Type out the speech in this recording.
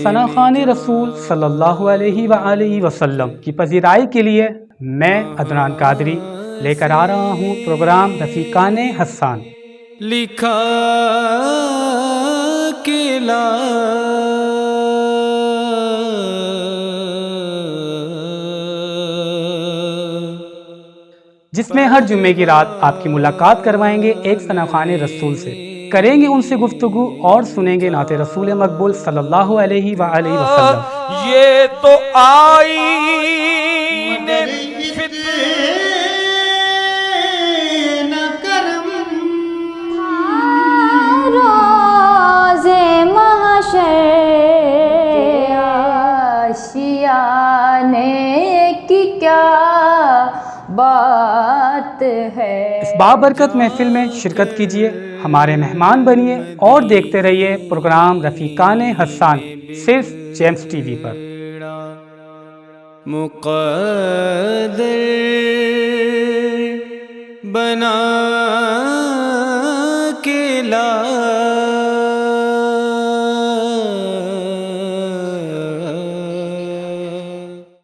ثناخوان رسول صلی اللہ علیہ وآلہ وسلم کی پذیرائی کے لیے میں عدنان قادری لے کر آ رہا ہوں پروگرام رفیقان حسان۔ لکھا کے لا جس میں ہر جمعے کی رات آپ کی ملاقات کروائیں گے ایک ثناخوان رسول سے، کریں گے ان سے گفتگو اور سنیں گے نعت رسول مقبول صلی اللہ علیہ وآلہ وسلم۔ یہ تو آئی کی کیا بات ہے۔ اس بابرکت محفل میں شرکت کیجیے، ہمارے مہمان بنیے اور دیکھتے رہیے پروگرام رفیقان حسان صرف جیمز ٹی وی پر۔ مقدر بنا کے لا